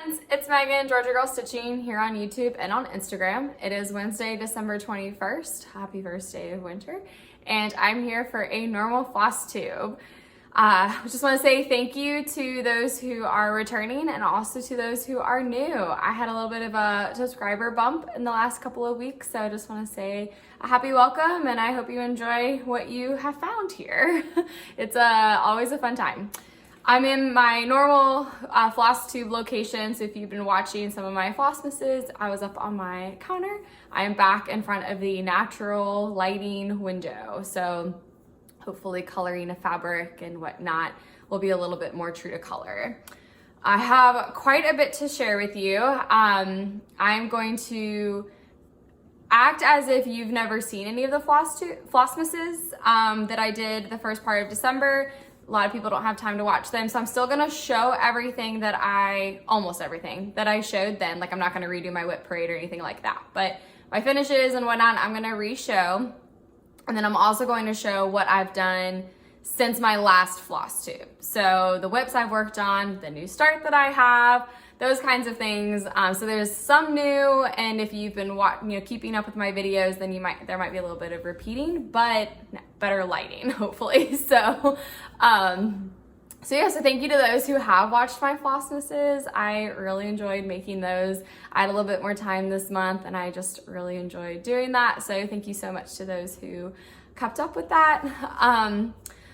friends, it's Megan, Georgia Girl Stitching here on YouTube and on Instagram. It is Wednesday, December 21st. Happy first day of winter. And I'm here for a normal FlossTube. I just want to say thank you to those who are returning and also to those who are new. I had a little bit of a subscriber bump in the last couple of weeks, so I just want to say a happy welcome and I hope you enjoy what you have found here. It's always a fun time. I'm in my normal FlossTube location, so if you've been watching some of my Flossmasses, I was up on my counter. I am back in front of the natural lighting window, so hopefully coloring a fabric and whatnot will be a little bit more true to color. I have quite a bit to share with you. I'm going to act as if you've never seen any of the Flossmasses that I did the first part of December. A lot of people don't have time to watch them, so I'm still gonna show everything that almost everything that I showed then. Like, I'm not gonna redo my whip parade or anything like that, but my finishes and whatnot, I'm gonna re-show. And then I'm also going to show what I've done since my last FlossTube. So the whips I've worked on, the new start that I have, those kinds of things. So there's some new, and if you've been keeping up with my videos, then there might be a little bit of repeating, but better lighting, hopefully. So so thank you to those who have watched my Flossmasses. I really enjoyed making those. I had a little bit more time this month and I just really enjoyed doing that. So thank you so much to those who kept up with that.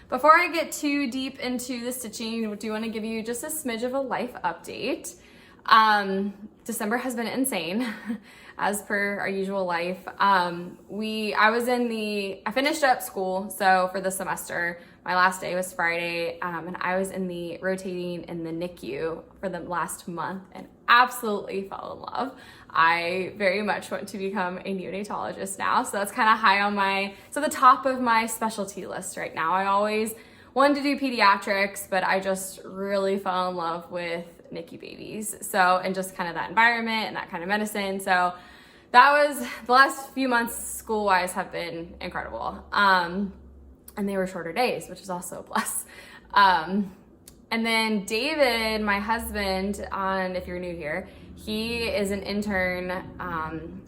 Before I get too deep into the stitching, I do want to give you just a smidge of a life update. December has been insane as per our usual life. I finished up school, so for the semester, my last day was Friday, and I was rotating in the NICU for the last month and absolutely fell in love. I very much want to become a neonatologist now, so that's kind of high on the top of my specialty list right now. I always wanted to do pediatrics, but I just really fell in love with NICU babies. So, and just kind of that environment and that kind of medicine. So that was, the last few months school-wise have been incredible. And they were shorter days, which is also a plus. And then David, my husband, if you're new here, he is an intern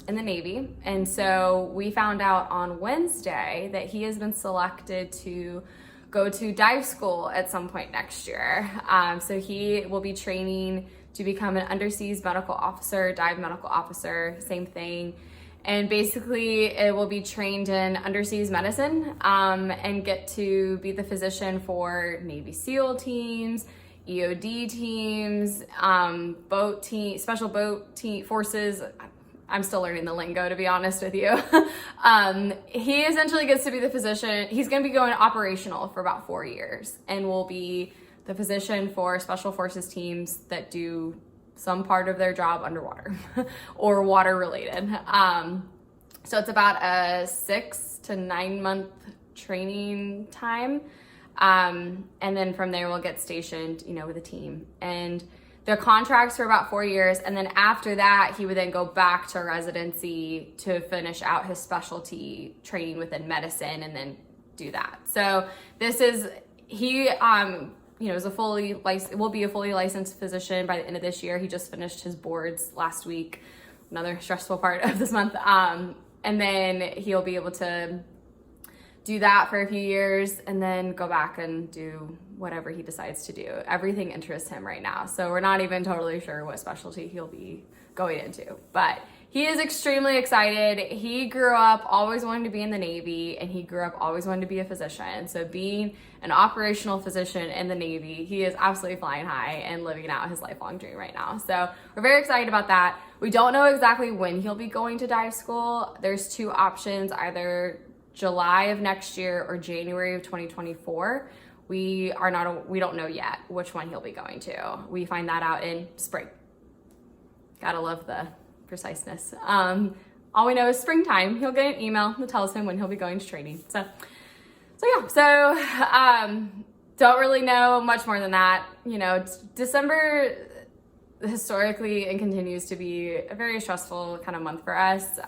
in the Navy. And so we found out on Wednesday that he has been selected to go to dive school at some point next year. So he will be training to become an underseas medical officer, dive medical officer, same thing. And basically it will be trained in underseas medicine and get to be the physician for Navy SEAL teams, EOD teams, special boat team forces. I'm still learning the lingo, to be honest with you. He essentially gets to be the physician. He's gonna be going operational for about 4 years and will be the physician for special forces teams that do some part of their job underwater or water related. So it's about a 6 to 9 month training time. And then from there we'll get stationed, with a team. And their contracts for about 4 years. And then after that, he would then go back to residency to finish out his specialty training within medicine and then do that. So this is, will be a fully licensed physician by the end of this year. He just finished his boards last week, another stressful part of this month. And then he'll be able to do that for a few years and then go back and do whatever he decides to do. Everything interests him right now. So we're not even totally sure what specialty he'll be going into, but he is extremely excited. He grew up always wanting to be in the Navy and he grew up always wanting to be a physician. So being an operational physician in the Navy, he is absolutely flying high and living out his lifelong dream right now. So we're very excited about that. We don't know exactly when he'll be going to dive school. There's two options, either July of next year or January of 2024. We don't know yet which one he'll be going to. We find that out in spring. Gotta love the preciseness. All we know is springtime. He'll get an email that tells him when he'll be going to training. So don't really know much more than that. December historically and continues to be a very stressful kind of month for us.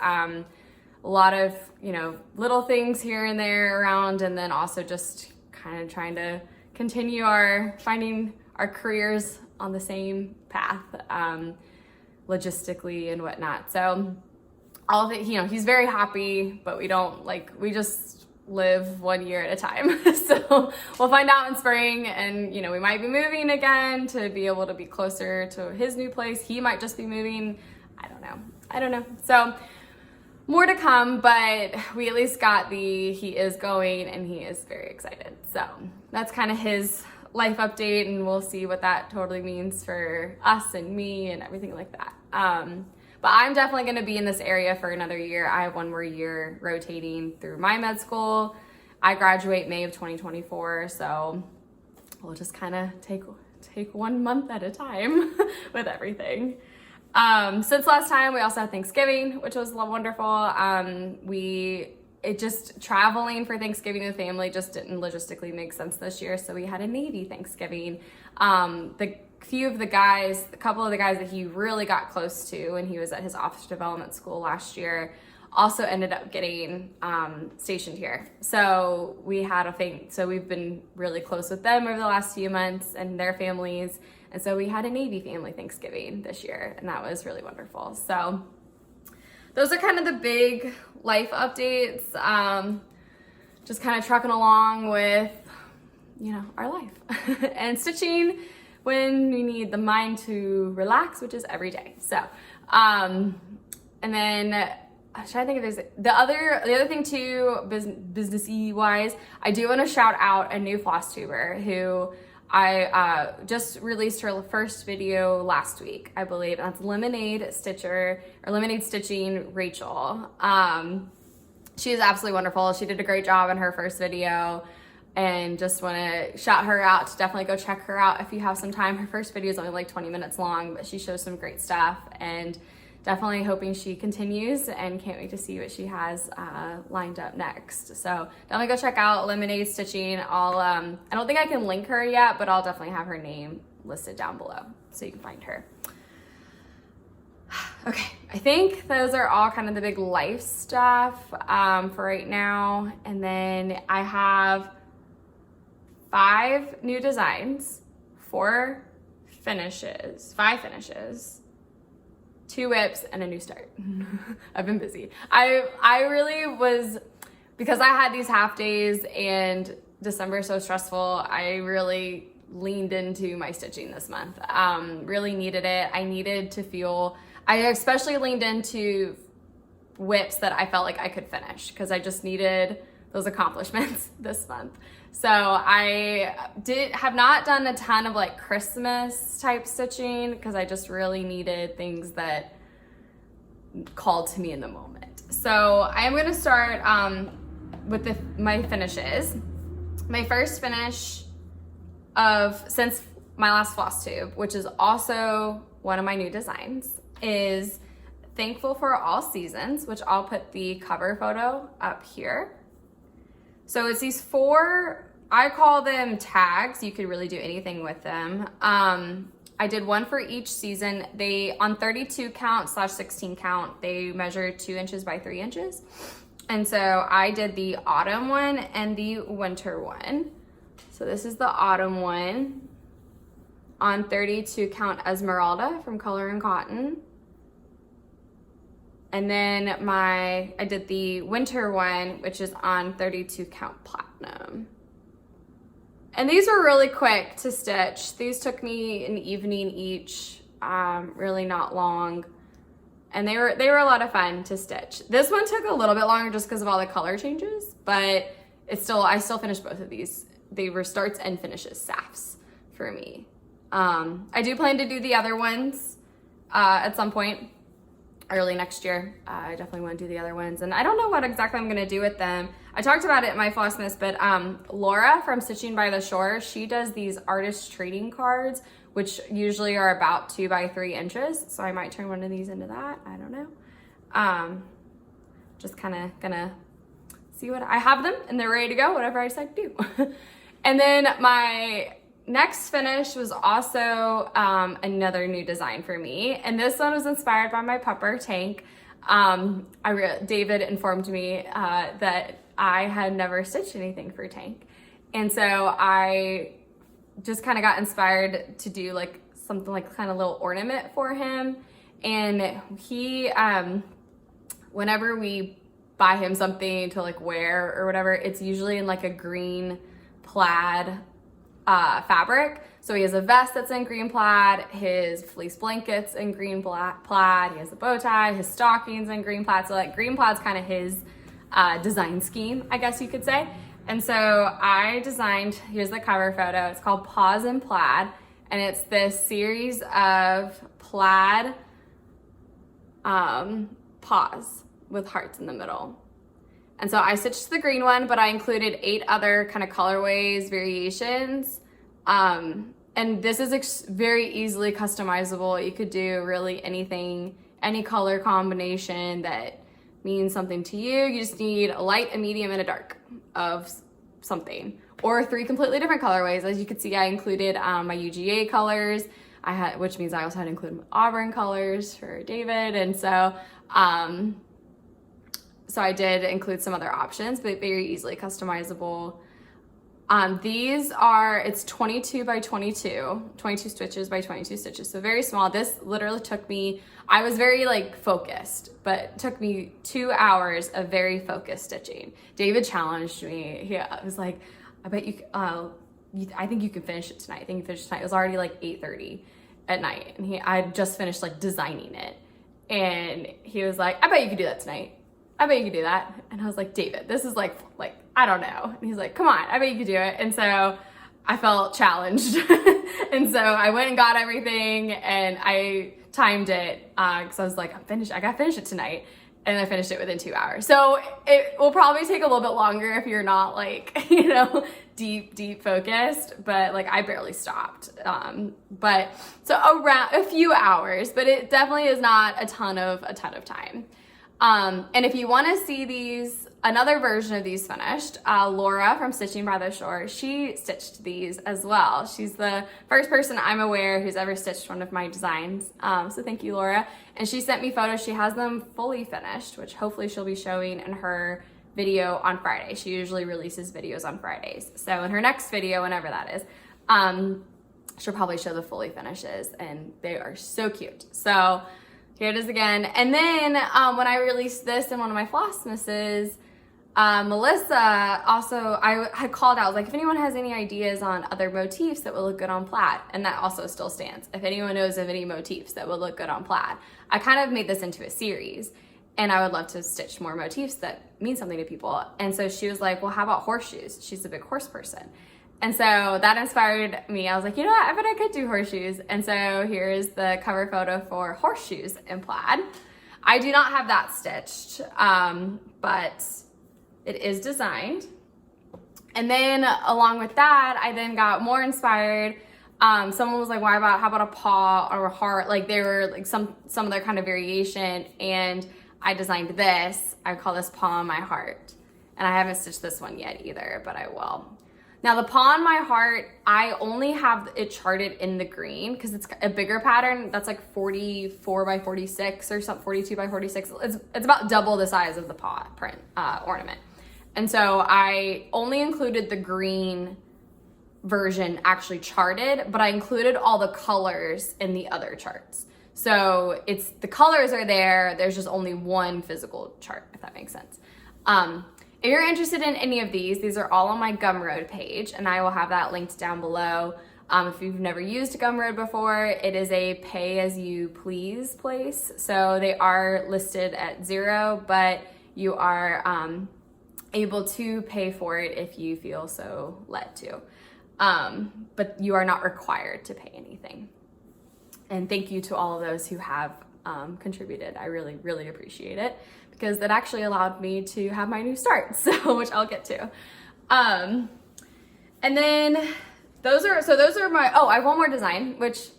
A lot of, little things here and there around, and then also just kind of trying to continue finding our careers on the same path, logistically and whatnot. So all of it, you know, he's very happy, but we just live 1 year at a time. So we'll find out in spring, and you know, we might be moving again to be able to be closer to his new place. He might just be moving. I don't know. So more to come, but we at least got he is going, and he is very excited. So that's kind of his life update, and we'll see what that totally means for us and me and everything like that. But I'm definitely going to be in this area for another year. I have 1 more year rotating through my med school. I graduate May of 2024, so we'll just kind of take 1 month at a time with everything. Since last time, we also had Thanksgiving, which was wonderful. Traveling for Thanksgiving with family just didn't logistically make sense this year, so we had a Navy Thanksgiving. A couple of the guys that he really got close to when he was at his officer development school last year also ended up getting stationed here. So we've been really close with them over the last few months and their families. And so we had a Navy family Thanksgiving this year, and that was really wonderful. So those are kind of the big life updates. Just kind of trucking along with, you know, our life and stitching when we need the mind to relax, which is every day. So, and then I'm trying to think if there's the other thing too, businessy wise, I do want to shout out a new FlossTuber who I just released her first video last week, I believe. That's Lemonade Stitching Rachel. She is absolutely wonderful. She did a great job in her first video, and just want to shout her out. To definitely go check her out if you have some time. Her first video is only like 20 minutes long, but she shows some great stuff, and definitely hoping she continues, and can't wait to see what she has lined up next. So definitely go check out Lemonade Stitching. I don't think I can link her yet, but I'll definitely have her name listed down below so you can find her. Okay, I think those are all kind of the big life stuff for right now. And then I have 5 new designs, 5 finishes, 2 whips, and a new start. I've been busy. I really was, because I had these half days and December is so stressful, I really leaned into my stitching this month. Really needed it. I especially leaned into whips that I felt like I could finish, because I just needed those accomplishments this month. So I have not done a ton of like Christmas type stitching, because I just really needed things that called to me in the moment. So I am going to start with my finishes. My first finish since my last FlossTube, which is also one of my new designs, is Thankful for All Seasons, which I'll put the cover photo up here. So it's these 4, I call them tags. You could really do anything with them. I did one for each season. They, on 32 count / 16 count, they measure 2 inches by 3 inches. And so I did the autumn one and the winter one. So this is the autumn one on 32 count Esmeralda from Color and Cotton. And then I did the winter one, which is on 32 count Platinum. And these were really quick to stitch. These took me an evening each, really not long. And they were a lot of fun to stitch. This one took a little bit longer just because of all the color changes, but I still finished both of these. They were starts and finishes, SAFs for me. I do plan to do the other ones at some point early next year. I definitely want to do the other ones, and I don't know what exactly I'm going to do with them. I talked about it in my Flossmas, but Laura from Stitching by the Shore, she does these artist trading cards, which usually are about 2 by 3 inches. So I might turn one of these into that. I don't know. Just kind of gonna see what I have them, and they're ready to go, whatever I decide to do. And then my next finish was also another new design for me, and this one was inspired by my pupper Tank. David informed me that I had never stitched anything for Tank, and so I just kind of got inspired to do like something like kind of little ornament for him. And he, whenever we buy him something to like wear or whatever, it's usually in like a green plaid fabric. So he has a vest that's in green plaid, his fleece blankets in green plaid, he has a bow tie, his stockings in green plaid. So like green plaid's kind of his design scheme, I guess you could say. And so I designed, here's the cover photo, it's called Paws in Plaid, and it's this series of plaid paws with hearts in the middle. And so I stitched the green one, but I included 8 other kind of colorways, variations. And this is very easily customizable. You could do really anything, any color combination that means something to you. You just need a light, a medium, and a dark of something, or 3 completely different colorways. As you can see, I included my UGA colors. Which means I also had to include my Auburn colors for David. And so, so I did include some other options, but very easily customizable. These are, it's 22 by 22 stitches by 22 stitches. So very small. This literally took me, I was very like focused, but it took me 2 hours of very focused stitching. David challenged me. He was like, I bet you, I think you can finish it tonight. I think you finish it tonight. It was already like 8:30 at night. And I just finished like designing it. And he was like, I bet you could do that tonight. I bet you could do that. And I was like, David, this is like, I don't know. And he's like, come on, I bet you could do it. And so I felt challenged. And so I went and got everything and I timed it because I was like, I gotta finish it tonight. And I finished it within 2 hours. So it will probably take a little bit longer if you're not like, you know, deep focused, but like I barely stopped. But so around a few hours, but it definitely is not a ton of time. And if you want to see another version of these finished, Laura from Stitching by the Shore, she stitched these as well. She's the first person I'm aware who's ever stitched one of my designs. So thank you, Laura. And she sent me photos. She has them fully finished, which hopefully she'll be showing in her video on Friday. She usually releases videos on Fridays. So in her next video, whenever that is, she'll probably show the fully finishes, and they are so cute. So here it is again. And then when I released this in one of my Flossmasses, Melissa also, I had called out, like, if anyone has any ideas on other motifs that would look good on plaid, and that also still stands. If anyone knows of any motifs that would look good on plaid, I kind of made this into a series, and I would love to stitch more motifs that mean something to people. And so she was like, well, how about horseshoes? She's a big horse person. And so that inspired me. I was like, you know what, I bet I could do horseshoes. And so here's the cover photo for horseshoes in plaid. I do not have that stitched, but it is designed. And then along with that, I then got more inspired. Someone was like, how about a paw or a heart? Like they were like some other kind of variation. And I designed this. I call this Paw on My Heart. And I haven't stitched this one yet either, but I will. Now the Paw on My Heart, I only have it charted in the green because it's a bigger pattern. That's like 44 by 46 or something, 42 by 46. It's about double the size of the paw print ornament. And so I only included the green version actually charted, but I included all the colors in the other charts. So the colors are there, there's just only one physical chart, if that makes sense. If you're interested in any of these are all on my Gumroad page, and I will have that linked down below. If you've never used Gumroad before, it is a pay-as-you-please place. So they are listed at $0, but you are able to pay for it if you feel so led to. But you are not required to pay anything. And thank you to all of those who have contributed. I really, really appreciate it because that actually allowed me to have my new start, so which I'll get to. And then those are my, I have one more design, which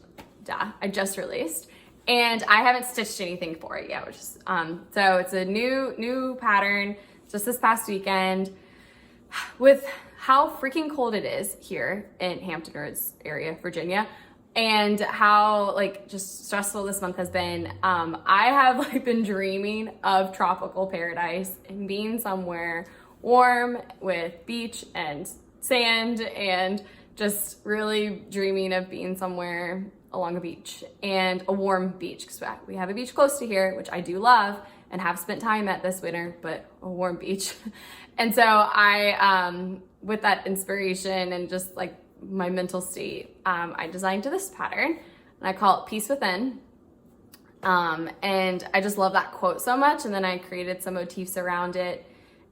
I just released, and I haven't stitched anything for it yet, which is, so it's a new pattern just this past weekend. With how freaking cold it is here in Hampton Roads area, Virginia, and how like just stressful this month has been, I have like been dreaming of tropical paradise and being somewhere warm with beach and sand, and just really dreaming of being somewhere along a beach, and a warm beach, because we have a beach close to here, which I do love and have spent time at this winter, but a warm beach. And so I, with that inspiration and just like my mental state, I designed this pattern, and I call it Peace Within. And I just love that quote so much. And then I created some motifs around it.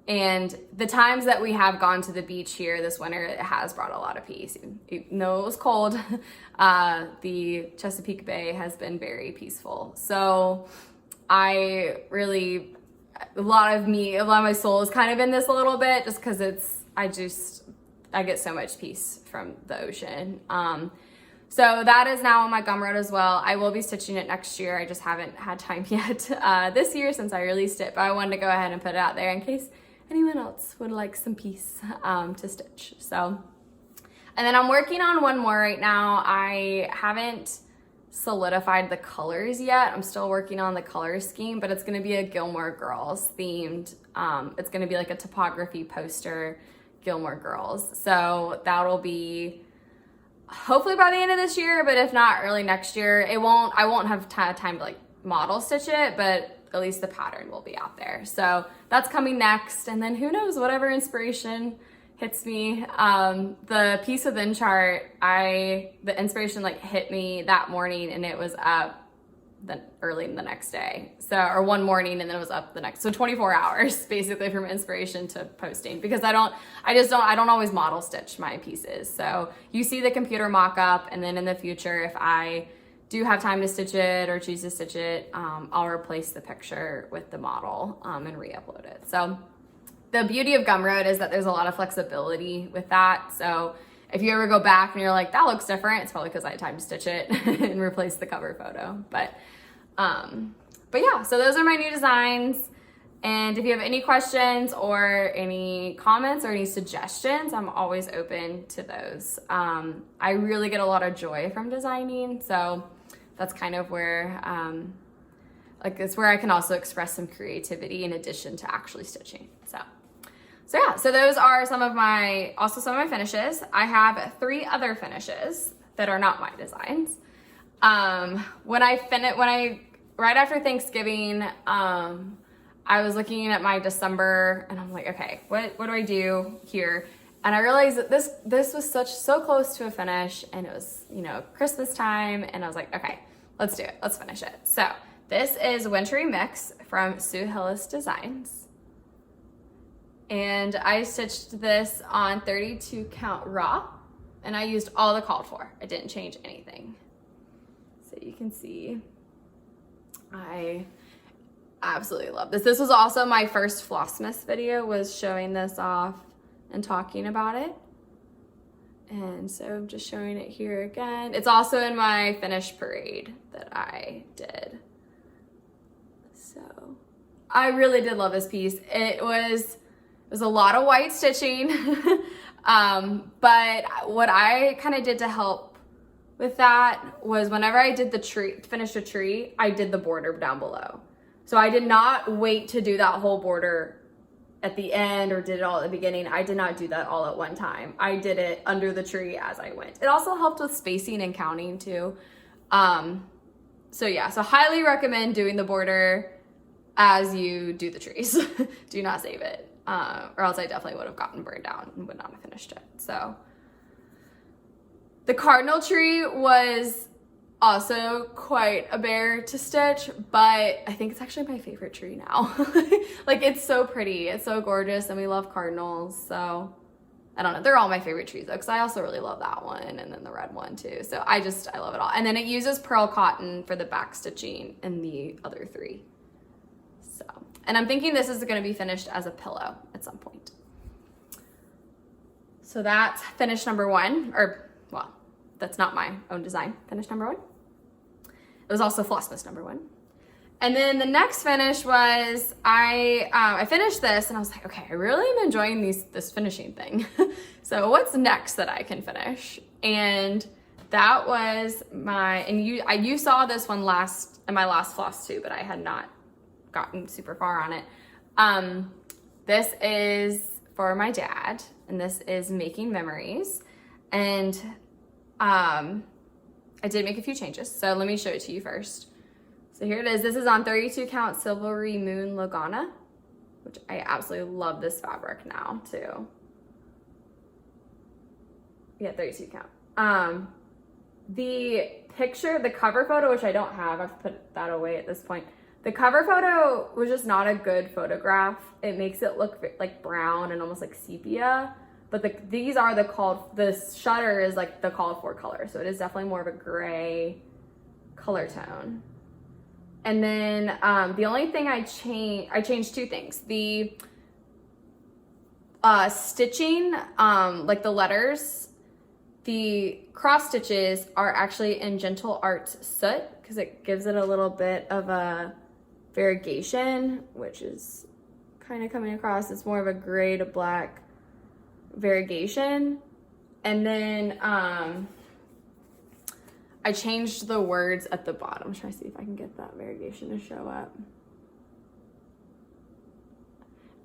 And the times that we have gone to the beach here this winter, it has brought a lot of peace. Even though it was cold, the Chesapeake Bay has been very peaceful. So I really, a lot of my soul is kind of in this a little bit, just because I get so much peace from the ocean. So that is now on my gumroad as well. I will be stitching it next year. I just haven't had time yet this year since I released it, but I wanted to go ahead and put it out there in case anyone else would like some piece to stitch. So, and then I'm working on one more right now. I haven't solidified the colors yet. I'm still working on the color scheme, but it's gonna be a Gilmore Girls themed. It's gonna be like a typography poster, Gilmore Girls. So that'll be hopefully by the end of this year, but if not, early next year. I won't have time to like model stitch it, but at least the pattern will be out there. So that's coming next. And then who knows, whatever inspiration hits me. The Peace Within chart, the inspiration like hit me that morning, and it was up early in the next day. So, or one morning, and then it was up the next. So 24 hours basically from inspiration to posting, because I don't always model stitch my pieces. So you see the computer mock-up, and then in the future, if I do have time to stitch it or choose to stitch it, I'll replace the picture with the model and re-upload it. So the beauty of Gumroad is that there's a lot of flexibility with that. So if you ever go back and you're like, that looks different, it's probably because I had time to stitch it and replace the cover photo. But yeah, so those are my new designs. And if you have any questions or any comments or any suggestions, I'm always open to those. I really get a lot of joy from designing, so that's kind of where, it's where I can also express some creativity in addition to actually stitching. So yeah, so those are some of my finishes. I have 3 other finishes that are not my designs. Right after Thanksgiving, I was looking at my December, and I'm like, okay, what do I do here? And I realized that this was so close to a finish, and it was, Christmas time, and I was like, okay, let's do it. Let's finish it. So this is Wintry Mix from Sue Hillis Designs. And I stitched this on 32 count raw, and I used all the called for. I didn't change anything. So you can see, I absolutely love this. This was also my first Flossmas video, was showing this off and talking about it. And so I'm just showing it here again. It's also in my finish parade that I did. So I really did love this piece. It was a lot of white stitching, but what I kind of did to help with that was whenever I did finish a tree, I did the border down below. So I did not wait to do that whole border at the end or did it all at the beginning. I did not do that all at one time. I did it under the tree as I went. It also helped with spacing and counting too. So yeah, so highly recommend doing the border as you do the trees. Do not save it, or else I definitely would have gotten burned down and would not have finished it. So the cardinal tree was also quite a bear to stitch, but I think it's actually my favorite tree now. Like, it's so pretty, it's so gorgeous, and we love cardinals, so I don't know, they're all my favorite trees though, because I also really love that one, and then the red one too. So I love it all. And then it uses pearl cotton for the back stitching in the other 3. So, and I'm thinking this is going to be finished as a pillow at some point. So that's finish number 1, or well, that's not my own design. Finish number 1. It was also Flossmas number 1. And then the next finish was, I finished this and I was like, okay, I really am enjoying this finishing thing. So what's next that I can finish? And that was you saw this one in my last FlossTube, but I had not gotten super far on it. This is for my dad, and this is Making Memories. And I did make a few changes. So let me show it to you first. So here it is. This is on 32 count Silvery Moon Lagana, which I absolutely love this fabric now too. Yeah, 32 count. The picture, the cover photo, which I don't have, I've put that away at this point. The cover photo was just not a good photograph. It makes it look like brown and almost like sepia. But these are the shutter is like the called for color. So it is definitely more of a gray color tone. And then the only thing I changed two things. The stitching, like the letters, the cross stitches are actually in Gentle Arts Soot because it gives it a little bit of a variegation, which is kind of coming across. It's more of a gray to black variegation. And then I changed the words at the bottom. I'm trying to see if I can get that variegation to show up.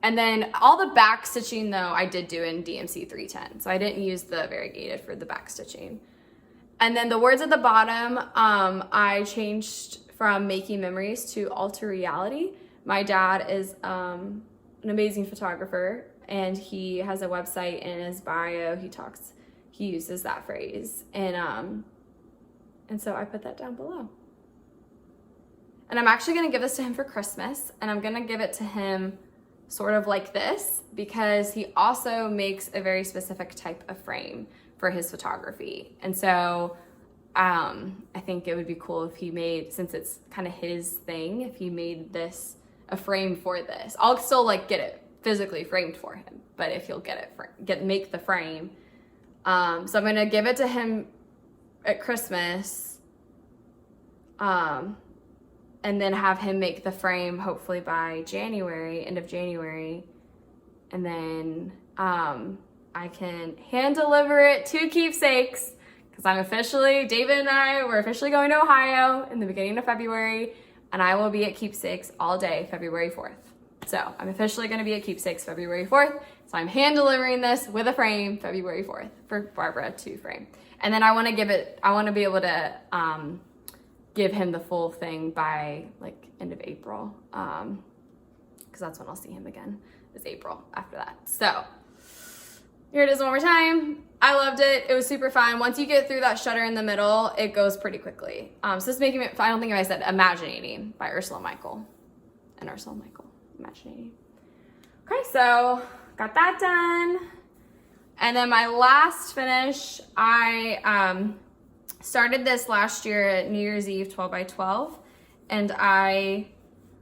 And then all the back stitching though, I did do in DMC 310. So I didn't use the variegated for the back stitching. And then the words at the bottom, I changed from Making Memories to Alter Reality. My dad is an amazing photographer, and he has a website. In his bio, he uses that phrase. And so I put that down below. And I'm actually gonna give this to him for Christmas, and I'm gonna give it to him sort of like this because he also makes a very specific type of frame for his photography. And so I think it would be cool if he made, since it's kind of his thing, if he made this a frame for this. I'll still like get it physically framed for him, but if he'll make the frame. So I'm gonna give it to him at Christmas, and then have him make the frame hopefully by January, end of January. And then I can hand deliver it to Keepsakes because David and I, we're officially going to Ohio in the beginning of February, and I will be at Keepsakes all day, February 4th. So I'm officially gonna be at Keepsakes February 4th. So I'm hand delivering this with a frame February 4th for Barbara to frame. And then I wanna be able to give him the full thing by like end of April, because that's when I'll see him again, is April after that. So here it is one more time. I loved it. It was super fun. Once you get through that shutter in the middle, it goes pretty quickly. So this is making it, I don't think I said Imaginating by Ursula Michael. And Ursula Michael, Imaginating. Okay, so got that done. And then my last finish, I started this last year at New Year's Eve 12 by 12, and I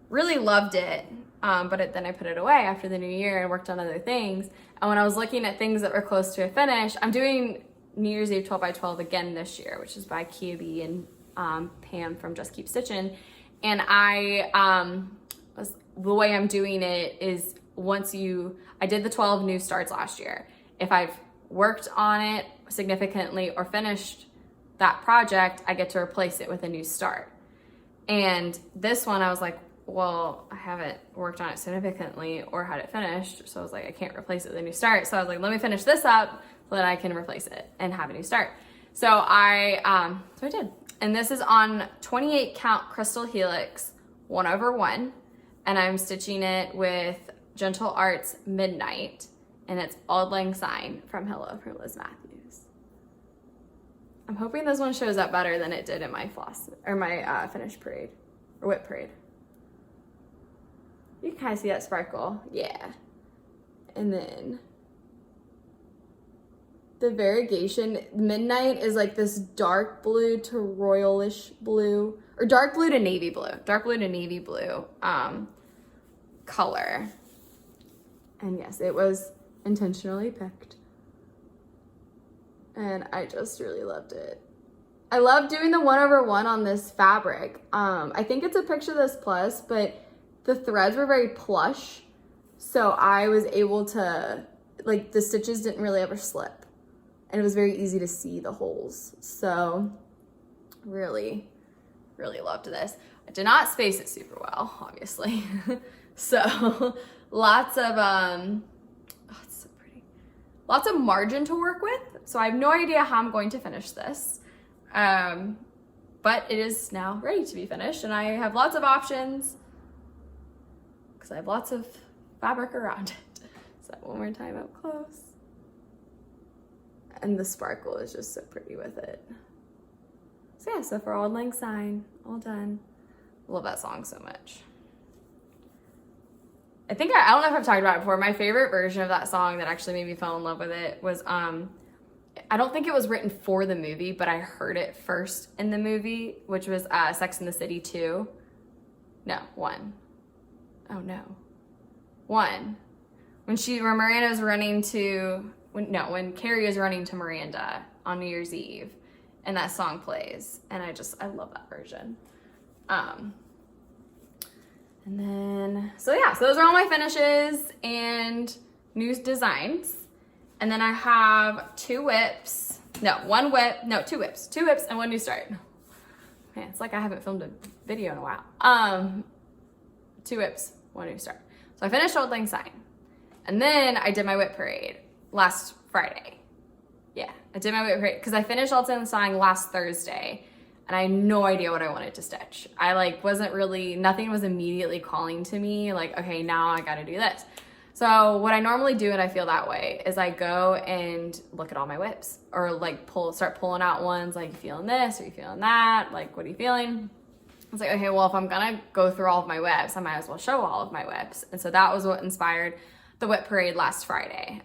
really loved it, but then I put it away after the new year and worked on other things. And when I was looking at things that were close to a finish, I'm doing New Year's Eve 12 by 12 again this year, which is by Kia B and Pam from Just Keep Stitching. And the way I'm doing it is I did the 12 new starts last year. If I've worked on it significantly or finished that project, I get to replace it with a new start. And this one I was like, well, I haven't worked on it significantly or had it finished, so I was like, I can't replace it with a new start. So I was like, let me finish this up so that I can replace it and have a new start. So I did. And this is on 28 count Crystal Helix 1/1, and I'm stitching it with Gentle Arts Midnight, and it's Auld Lang Syne from Hello from Liz Matthews. I'm hoping this one shows up better than it did in my finish parade or whip parade. You can kind of see that sparkle, yeah. And then the variegation, Midnight is like this dark blue to royalish blue, or dark blue to navy blue color. And yes, it was intentionally picked. And I just really loved it. I love doing the 1/1 on this fabric. I think it's a Picture This Plus, but the threads were very plush. So I was able to, like, the stitches didn't really ever slip. And it was very easy to see the holes. So really, really loved this. I did not space it super well, obviously. So lots of, oh, it's so pretty. Lots of margin to work with. So I have no idea how I'm going to finish this. But it is now ready to be finished, and I have lots of options because I have lots of fabric around it. So one more time up close. And the sparkle is just so pretty with it. So yeah, so for Auld Lang Syne, all done. Love that song so much. I think I don't know if I've talked about it before. My favorite version of that song that actually made me fall in love with it was I don't think it was written for the movie, but I heard it first in the movie, which was Sex and the City 2. No, 1. Oh no. 1. When Miranda's running to, when Carrie is running to Miranda on New Year's Eve, and that song plays, and I love that version. And then, so yeah, so those are all my finishes and new designs. And then I have 2 whips, no, 1 whip, no, 2 whips, 2 whips and 1 new start. Man, it's like I haven't filmed a video in a while. 2 whips, 1 new start. So I finished Auld Lang Syne. And then I did my whip parade last Friday. Yeah, I did my whip parade because I finished Auld Lang Syne last Thursday. And I had no idea what I wanted to stitch. Nothing was immediately calling to me, like, okay, now I gotta do this. So what I normally do when I feel that way is I go and look at all my whips, or like start pulling out ones, like, you feeling this, or you feeling that, like, what are you feeling? It's like, okay, well, if I'm gonna go through all of my whips, I might as well show all of my whips. And so that was what inspired the whip parade last Friday.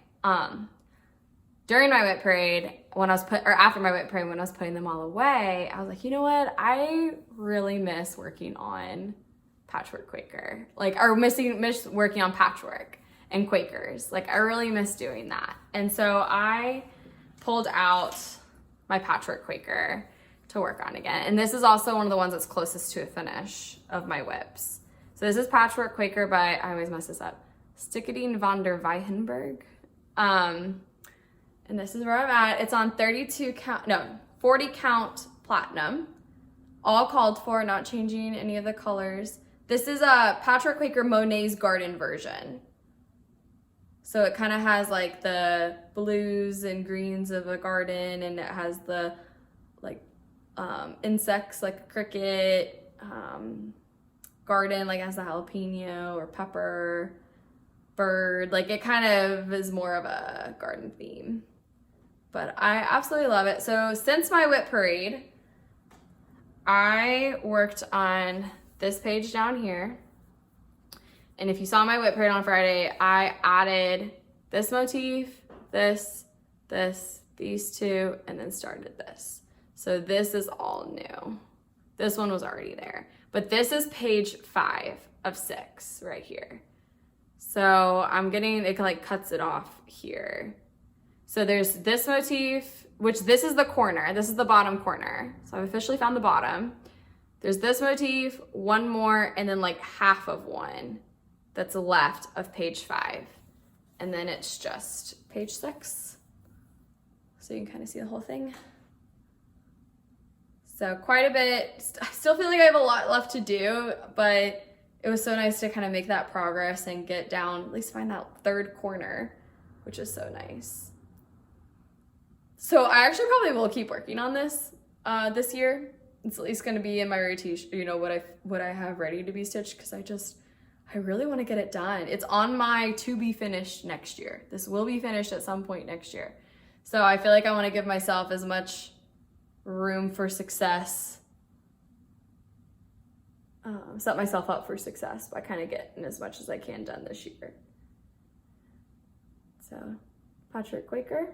During my whip parade, after my whip parade, when I was putting them all away, I was like, you know what? I really miss working on Patchwork Quaker. Miss working on patchwork and Quakers. Like, I really miss doing that. And so I pulled out my Patchwork Quaker to work on again. And this is also one of the ones that's closest to a finish of my whips. So this is Patchwork Quaker by, I always mess this up, Stickadine van der Weihenberg. And this is where I'm at. It's on 40 count platinum. All called for, not changing any of the colors. This is a Patchwork Quaker Monet's Garden version. So it kind of has like the blues and greens of a garden, and it has the like insects like a cricket, garden, like it has the jalapeno or pepper, bird. Like it kind of is more of a garden theme. But I absolutely love it. So since my whip parade, I worked on this page down here. And if you saw my whip parade on Friday, I added this motif, these 2, and then started this. So this is all new. This one was already there. But this is page 5 of 6 right here. So it like cuts it off here. So there's this motif, which this is the corner. This is the bottom corner. So I've officially found the bottom. There's this motif, 1 more, and then like half of one that's left of page 5. And then it's just page 6. So you can kind of see the whole thing. So quite a bit. I still feel like I have a lot left to do, but it was so nice to kind of make that progress and get down, at least find that 3rd corner, which is so nice. So I actually probably will keep working on this this year. It's at least going to be in my rotation, you know, what I have ready to be stitched, because I really want to get it done. It's on my to be finished next year. This will be finished at some point next year. So I feel like I want to give myself as much room for success, set myself up for success by kind of getting as much as I can done this year. So Patchwork Quaker.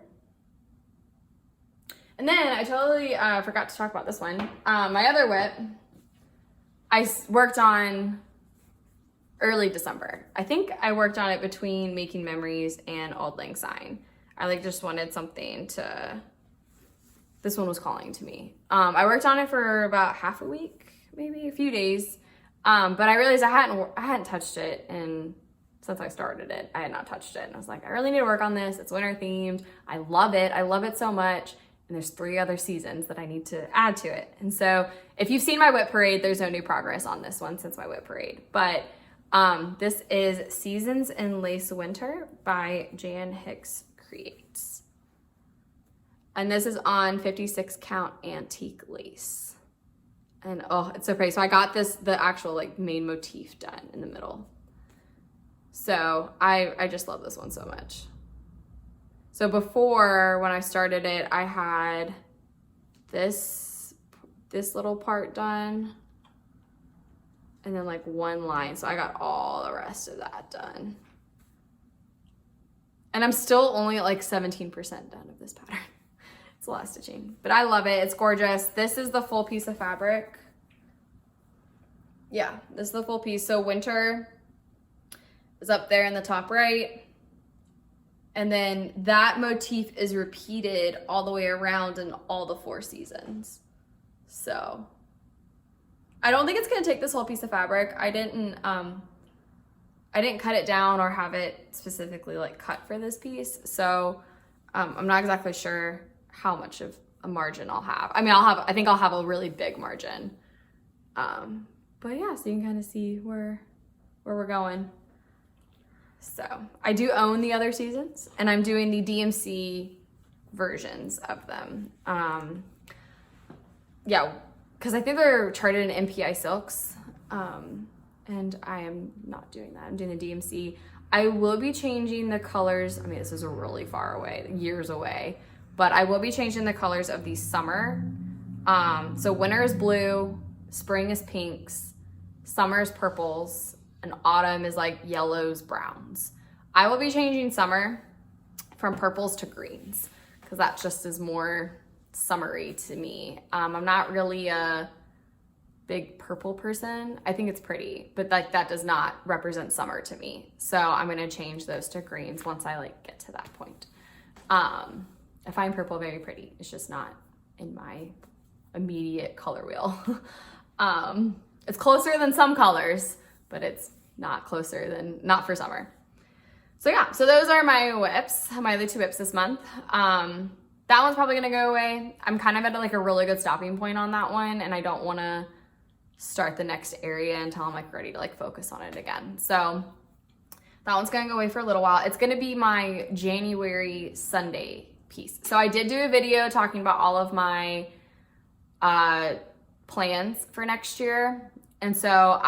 And then I totally forgot to talk about this one. My other whip, I worked on early December. I think I worked on it between Making Memories and Auld Lang Syne. I just wanted something this one was calling to me. I worked on it for about half a week, maybe a few days. But I realized I hadn't touched it, and since I started it, I had not touched it. And I was like, I really need to work on this. It's winter themed. I love it. I love it so much. And there's 3 other seasons that I need to add to it. And so if you've seen my whip parade, there's no new progress on this one since my whip parade. But this is Seasons in Lace Winter by Jan Hicks Creates. And this is on 56 count antique lace. And oh, it's so pretty. So I got the actual like main motif done in the middle. So I just love this one so much. So before, when I started it, I had this little part done and then like one line. So I got all the rest of that done. And I'm still only at like 17% done of this pattern. It's a lot of stitching, but I love it. It's gorgeous. This is the full piece of fabric. Yeah, this is the full piece. So winter is up there in the top right. And then that motif is repeated all the way around in all the 4 seasons. So I don't think it's gonna take this whole piece of fabric. I didn't cut it down or have it specifically like cut for this piece. So I'm not exactly sure how much of a margin I'll have. I mean, I think I'll have a really big margin. But yeah, so you can kind of see where we're going. So I do own the other seasons, and I'm doing the DMC versions of them. Yeah, because I think they're charted in MPI silks, and I am not doing that. I'm doing the DMC. I will be changing the colors. I mean, this is really far away, years away, but I will be changing the colors of the summer. So winter is blue, spring is pinks, summer is purples, and autumn is like yellows, browns. I will be changing summer from purples to greens because that just is more summery to me. I'm not really a big purple person. I think it's pretty, but like that does not represent summer to me. So I'm gonna change those to greens once I like get to that point. I find purple very pretty. It's just not in my immediate color wheel. It's closer than some colors, but it's not for summer. So yeah, so those are my whips, my other 2 whips this month. That one's probably gonna go away. I'm kind of at like a really good stopping point on that one, and I don't wanna start the next area until I'm like ready to like focus on it again. So that one's gonna go away for a little while. It's gonna be my January Sunday piece. So I did do a video talking about all of my plans for next year. And so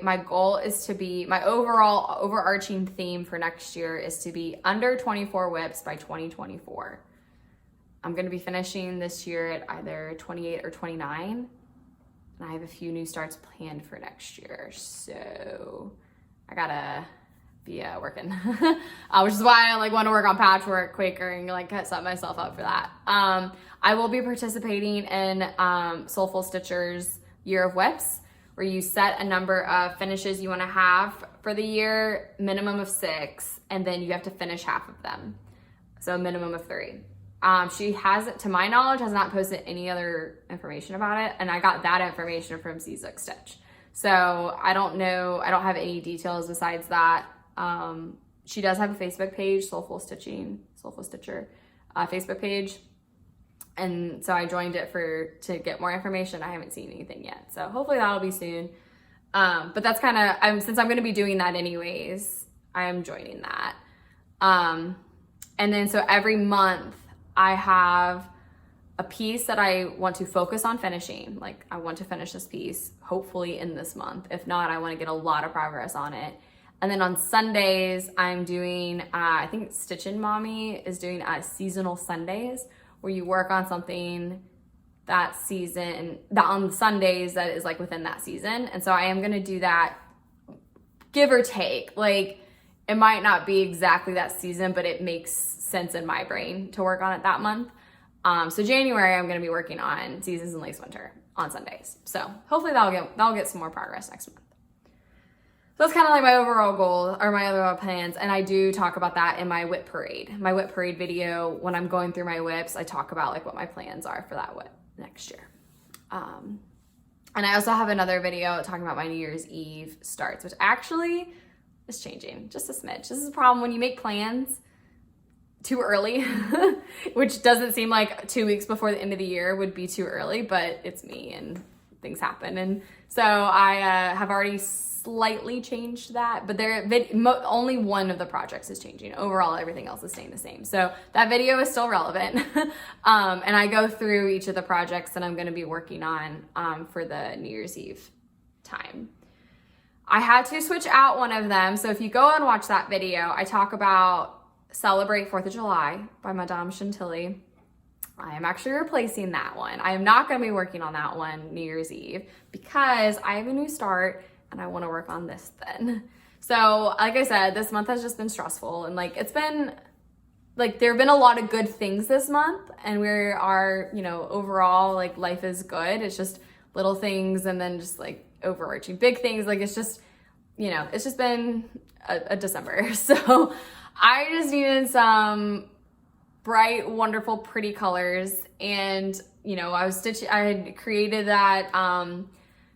my goal is to be, my overall overarching theme for next year is to be under 24 whips by 2024. I'm gonna be finishing this year at either 28 or 29. And I have a few new starts planned for next year. So I gotta be working, which is why I like want to work on patchwork quicker and like set myself up for that. I will be participating in Soulful Stitcher's Year of Whips, where you set a number of finishes you want to have for the year, minimum of 6, and then you have to finish half of them. So a minimum of 3. She has, to my knowledge, has not posted any other information about it, and I got that information from Seasook Stitch. So I don't know, I don't have any details besides that. She does have a Facebook page, Soulful Stitcher Facebook page. And so I joined it to get more information. I haven't seen anything yet. So hopefully that'll be soon. But that's kind of, since I'm going to be doing that anyways, I am joining that. And then so every month I have a piece that I want to focus on finishing. Like I want to finish this piece, hopefully in this month. If not, I want to get a lot of progress on it. And then on Sundays, I'm doing, I think Stitchin' Mommy is doing seasonal Sundays, where you work on something that season, that on Sundays that is like within that season. And so I am gonna do that, give or take. Like it might not be exactly that season, but it makes sense in my brain to work on it that month. So January, I'm gonna be working on Seasons in Lace Winter on Sundays. So hopefully that'll get some more progress next month. So that's kind of like my overall goal or my overall plans. And I do talk about that in my whip parade. My whip parade video, when I'm going through my whips, I talk about like what my plans are for that whip next year. And I also have another video talking about my New Year's Eve starts, which actually is changing just a smidge. This is a problem when you make plans too early, which doesn't seem like 2 weeks before the end of the year would be too early, but it's me and things happen. And so I have already slightly changed that, but only one of the projects is changing. Overall, everything else is staying the same. So that video is still relevant. And I go through each of the projects that I'm going to be working on for the New Year's Eve time. I had to switch out one of them. So if you go and watch that video, I talk about Celebrate 4th of July by Madame Chantilly. I am actually replacing that one. I am not going to be working on that one New Year's Eve because I have a new start and I want to work on this then. So like I said, this month has just been stressful, and like it's been like there have been a lot of good things this month, and we are, you know, overall like life is good. It's just little things and then just like overarching big things. Like it's just, you know, it's just been a December. So I just needed some bright, wonderful, pretty colors. And, you know, I had created that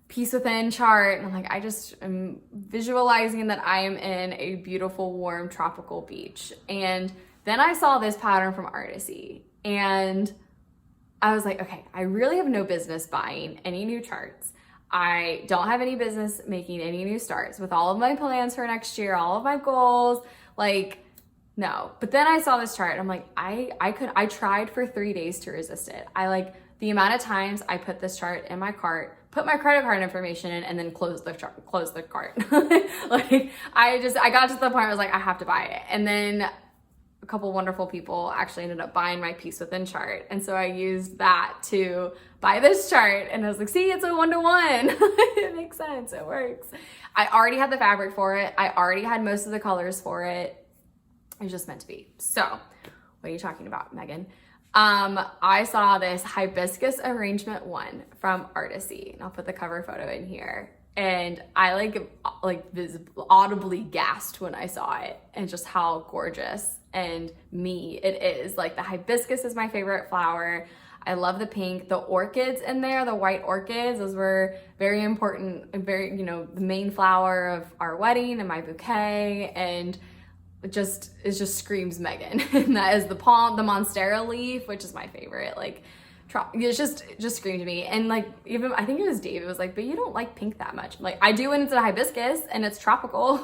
piece within chart. And I'm like, I just am visualizing that I am in a beautiful, warm, tropical beach. And then I saw this pattern from Artisy. And I was like, okay, I really have no business buying any new charts. I don't have any business making any new starts with all of my plans for next year, all of my goals, like, no. But then I saw this chart and I'm like, I tried for 3 days to resist it. The amount of times I put this chart in my cart, put my credit card information in, and then close the cart. Like I got to the point where I was like, I have to buy it. And then a couple wonderful people actually ended up buying my piece within chart. And so I used that to buy this chart, and I was like, see, it's a 1-to-1. It makes sense, it works. I already had the fabric for it. I already had most of the colors for it. It was just meant to be. So what are you talking about, Megan? I saw this Hibiscus Arrangement 1 from Artisy, and I'll put the cover photo in here. And I like audibly gasped when I saw it, and just how gorgeous and me it is. Like the hibiscus is my favorite flower. I love the pink, the orchids in there, the white orchids, those were very important and very, you know, the main flower of our wedding and my bouquet. And it just screams Megan. And that is the monstera leaf, which is my favorite. Like it just screamed to me. And like, even I think it was Dave, it was like, but you don't like pink that much. Like I do when it's a hibiscus and it's tropical.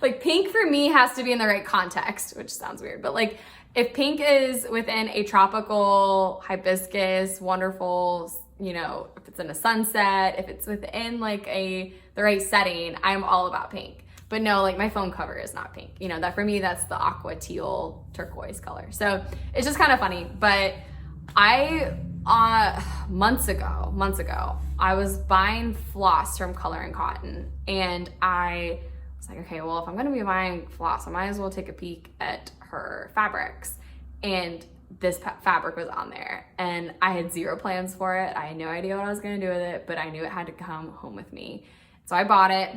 Like pink for me has to be in the right context, which sounds weird, but like if pink is within a tropical hibiscus, wonderful, you know, if it's in a sunset, if it's within like the right setting, I'm all about pink. But no, like my phone cover is not pink. You know, that for me, that's the aqua teal turquoise color. So it's just kind of funny. But months ago, I was buying floss from Color and Cotton, and I was like, okay, well, if I'm gonna be buying floss, I might as well take a peek at her fabrics. And this fabric was on there, and I had zero plans for it. I had no idea what I was gonna do with it, but I knew it had to come home with me. So I bought it,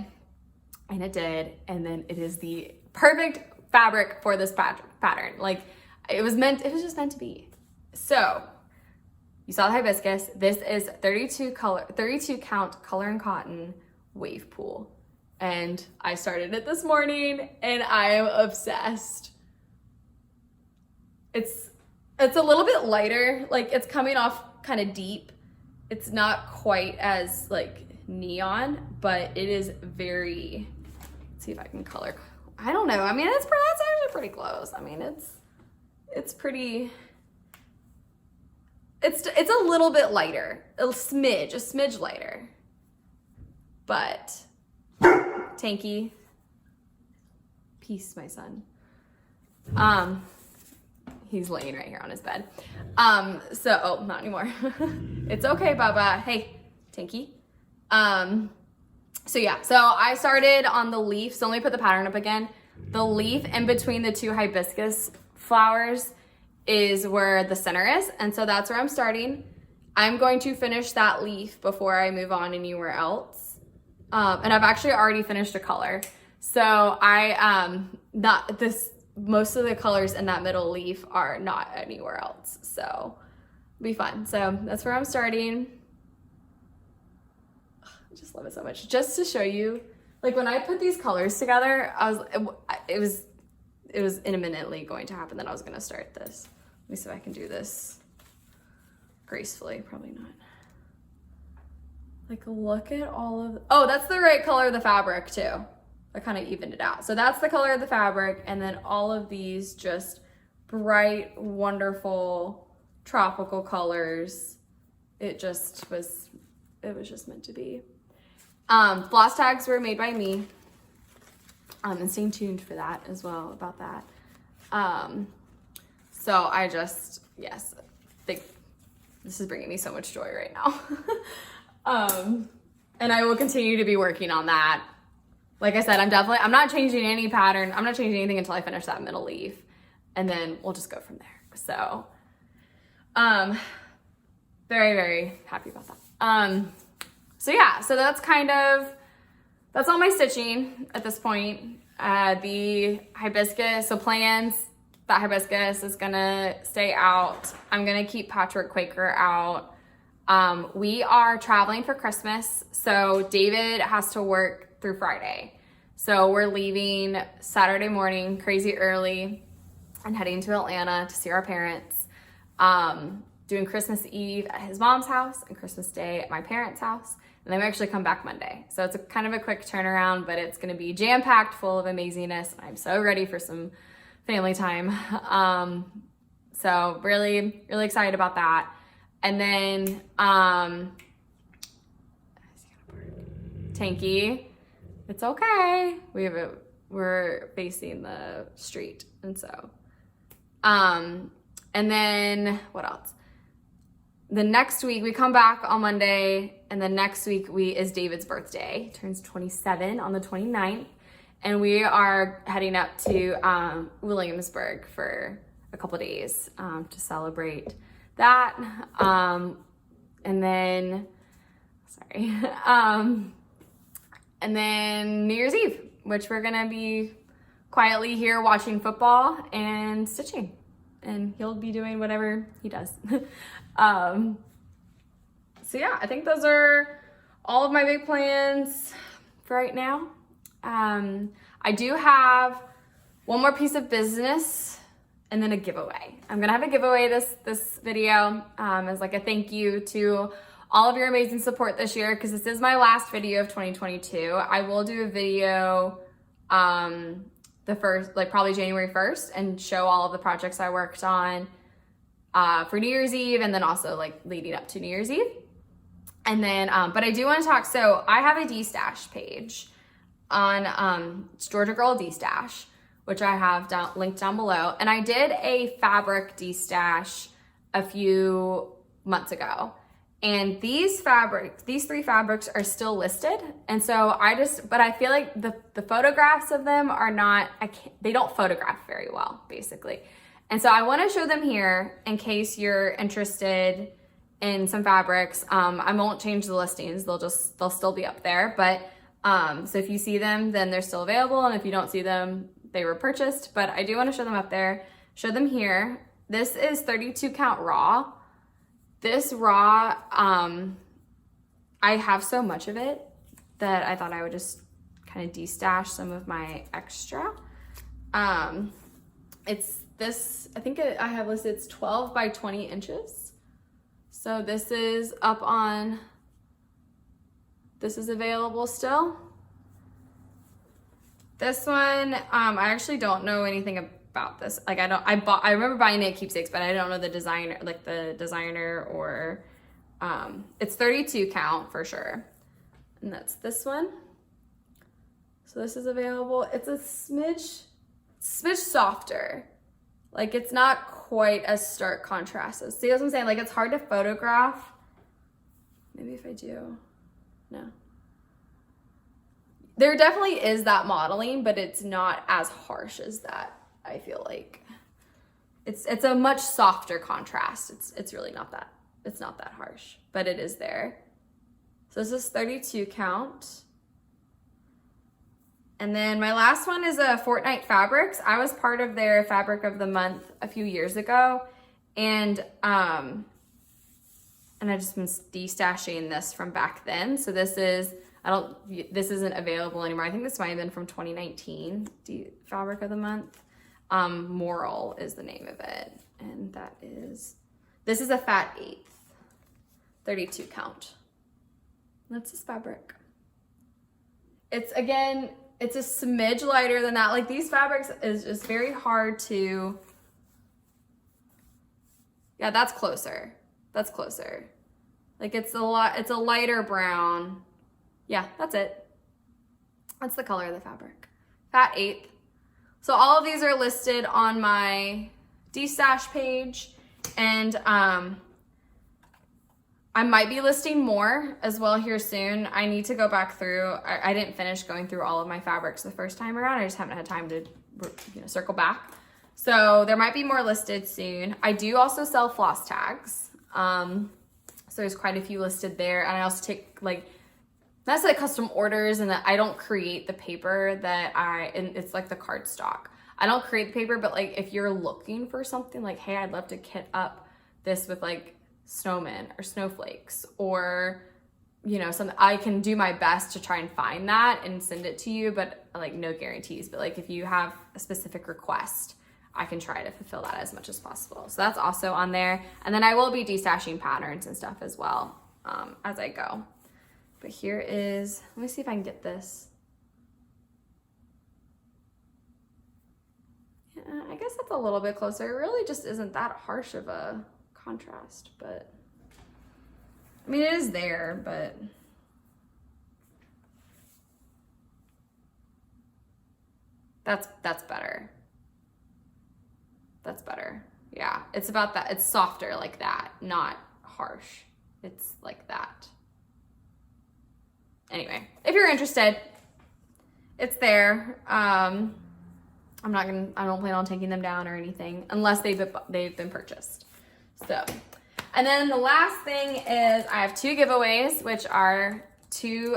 and it did, and then it is the perfect fabric for this pattern. Like it was just meant to be. So you saw the hibiscus. This is 32 count Color and Cotton wave pool. And I started it this morning and I am obsessed. It's a little bit lighter, like it's coming off kind of deep. It's not quite as like neon, but it is very, let's see if I can color. I don't know. I mean, that's actually pretty close. I mean, it's pretty, it's a little bit lighter, a smidge lighter, but Tanky, peace, my son. He's laying right here on his bed. Oh, not anymore. It's okay, Bubba. Hey, Tanky. So yeah, so I started on the leaf. So let me put the pattern up again. The leaf in between the two hibiscus flowers is where the center is. And so that's where I'm starting. I'm going to finish that leaf before I move on anywhere else. And I've actually already finished a color. So most of the colors in that middle leaf are not anywhere else. So it'll be fun. So that's where I'm starting. I just love it so much. Just to show you, like when I put these colors together, it was imminently going to happen that I was going to start this. Let me see if I can do this gracefully. Probably not. Like, look at all of, oh, that's the right color of the fabric too. I kind of evened it out. So that's the color of the fabric. And then all of these just bright, wonderful, tropical colors. It was just meant to be. Floss tags were made by me. And stay tuned for that as well, about that. So I just, yes, think this is bringing me so much joy right now. And I will continue to be working on that. Like I said, I'm not changing any pattern. I'm not changing anything until I finish that middle leaf, and then we'll just go from there. So, very, very happy about that. So yeah, so that's all my stitching at this point. The hibiscus, so plans, that hibiscus is gonna stay out. I'm gonna keep Patchwork Quaker out. We are traveling for Christmas, so David has to work through Friday. So we're leaving Saturday morning, crazy early, and heading to Atlanta to see our parents. Doing Christmas Eve at his mom's house and Christmas Day at my parents' house. And then we actually come back Monday. So it's kind of a quick turnaround, but it's gonna be jam-packed full of amazingness. I'm so ready for some family time. So really, really excited about that. And then, Tanky, it's okay. We're facing the street. And so, and then what else? The next week we come back on Monday, and the next week is David's birthday. He turns 27 on the 29th. And we are heading up to Williamsburg for a couple days to celebrate that. And then, and then New Year's Eve, which we're gonna be quietly here watching football and stitching. And he'll be doing whatever he does. So yeah, I think those are all of my big plans for right now. I do have one more piece of business and then a giveaway. I'm gonna have a giveaway this video as like a thank you to all of your amazing support this year, because this is my last video of 2022. I will do a video the first, like probably January 1st, and show all of the projects I worked on for New Year's Eve, and then also like leading up to New Year's Eve. And then, but I do want to talk, so I have a destash page on it's Georgia Girl Destash, which I have linked down below. And I did a fabric destash a few months ago. And these three fabrics are still listed. And so but I feel like the photographs of them are not, they don't photograph very well, basically. And so I want to show them here in case you're interested in some fabrics. I won't change the listings. They'll still be up there. But so if you see them, then they're still available. And if you don't see them, they were purchased. But I do want to show them up there, show them here. This is 32 count raw. This raw, I have so much of it that I thought I would just kind of destash some of my extra. It's this, I think I have listed, it's 12 by 20 inches. So this is up on, this is available still. This one, I actually don't know anything about this. Like I remember buying it at Keepsakes, but I don't know the designer, or, it's 32 count for sure. And that's this one. So this is available. It's a smidge softer. Like it's not quite as stark contrast. See what I'm saying? Like it's hard to photograph. Maybe if I do, no. There definitely is that modeling, but it's not as harsh as that. I feel like it's a much softer contrast. It's really not that, it's not that harsh, but it is there. So this is 32 count. And then my last one is a Fortnite Fabrics. I was part of their Fabric of the Month a few years ago. And I just been destashing this from back then. So this is, this isn't available anymore. I think this might have been from 2019, Fabric of the Month. Moral is the name of it. And this is a fat 1/8, 32 count. That's this fabric. It's, again, it's a smidge lighter than that. Like, these fabrics is just very hard to, yeah, that's closer. That's closer. Like, it's a lighter brown. Yeah, that's it. That's the color of the fabric. Fat 8th. So all of these are listed on my destash page, and I might be listing more as well here soon. I need to go back through. I didn't finish going through all of my fabrics the first time around. I just haven't had time to circle back. So there might be more listed soon. I do also sell floss tags. So there's quite a few listed there. And I also take that's like custom orders, and that I don't create the paper that and it's like the cardstock. I don't create the paper, but like if you're looking for something like, hey, I'd love to kit up this with like snowmen or snowflakes or something, I can do my best to try and find that and send it to you, but like no guarantees. But like if you have a specific request, I can try to fulfill that as much as possible. So that's also on there. And then I will be destashing patterns and stuff as well as I go. But here is, let me see if I can get this. Yeah, I guess that's a little bit closer. It really just isn't that harsh of a contrast, but I mean, it is there, but that's better. That's better. Yeah, it's about that. It's softer like that, not harsh. It's like that. Anyway, if you're interested, it's there. I don't plan on taking them down or anything unless they've been purchased. So, and then the last thing is I have 2 giveaways, which are 2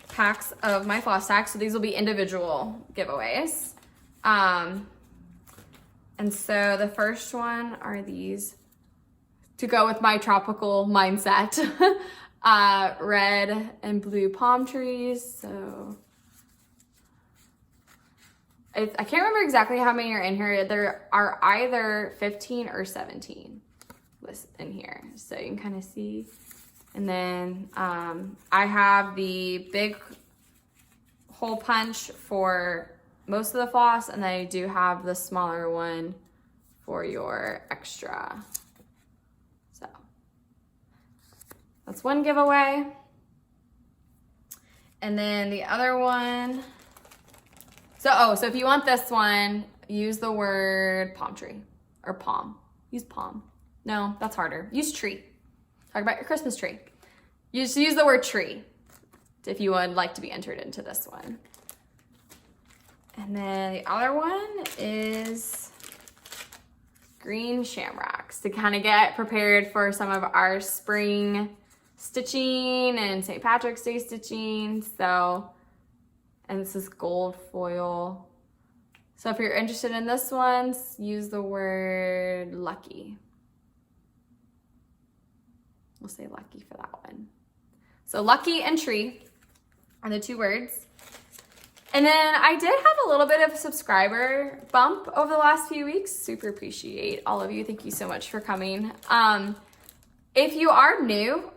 packs of my floss tags. So these will be individual giveaways. And so the first one are these to go with my tropical mindset. Red and blue palm trees. So I can't remember exactly how many are in here. There are either 15 or 17 in here, so you can kind of see. And then I have the big hole punch for most of the floss, and then I do have the smaller one for your extra. So that's one giveaway. And then the other one, so if you want this one, use the word palm tree or palm. Use palm. No, that's harder. Use tree. Talk about your Christmas tree. Use the word tree if you would like to be entered into this one. And then the other one is green shamrocks to kind of get prepared for some of our spring stitching and St. Patrick's Day stitching. So, and this is gold foil. So if you're interested in this one, use the word lucky. We'll say lucky for that one. So lucky and tree are the 2 words. And then I did have a little bit of a subscriber bump over the last few weeks. Super appreciate all of you. Thank you so much for coming. If you are new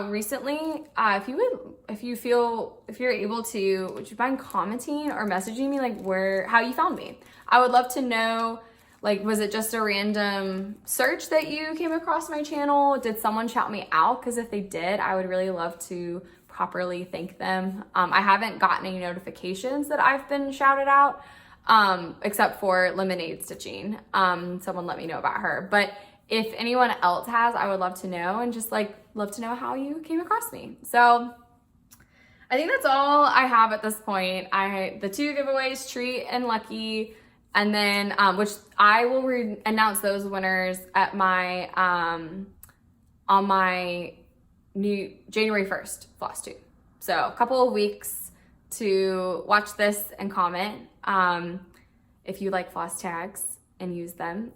recently, if you're able to, would you mind commenting or messaging me like how you found me? I would love to know, like, was it just a random search that you came across my channel? Did someone shout me out? Because if they did, I would really love to properly thank them. I haven't gotten any notifications that I've been shouted out, except for lemonade stitching. Someone let me know about her. But if anyone else has, I would love to know, and just love to know how you came across me. So I think that's all I have at this point. The 2 giveaways, Tree and Lucky, and then which I will announce those winners at my on my new January 1st FlossTube. So a couple of weeks to watch this and comment if you like floss tags and use them.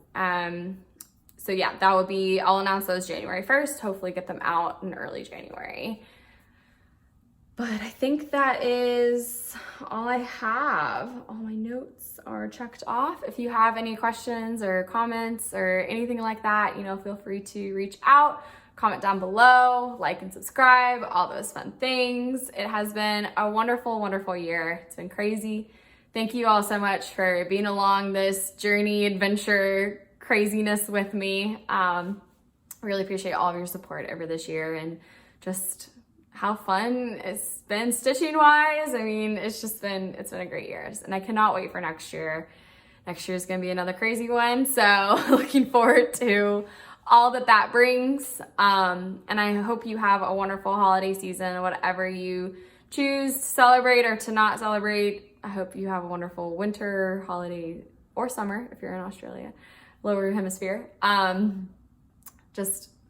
So yeah, that will be, I'll announce those January 1st, hopefully get them out in early January. But I think that is all I have. All my notes are checked off. If you have any questions or comments or anything like that, feel free to reach out. comment down below, like and subscribe, all those fun things. It has been a wonderful, wonderful year. It's been crazy. Thank you all so much for being along this journey, adventure, craziness with me. Really appreciate all of your support over this year and just how fun it's been stitching wise. I mean, it's been a great year and I cannot wait for next year. Next year is going to be another crazy one. So looking forward to all that brings. And I hope you have a wonderful holiday season, whatever you choose to celebrate or to not celebrate. I hope you have a wonderful winter, holiday, or summer if you're in Australia, lower hemisphere. I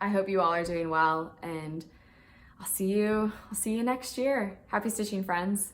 hope you all are doing well, and I'll see you next year. Happy stitching, friends.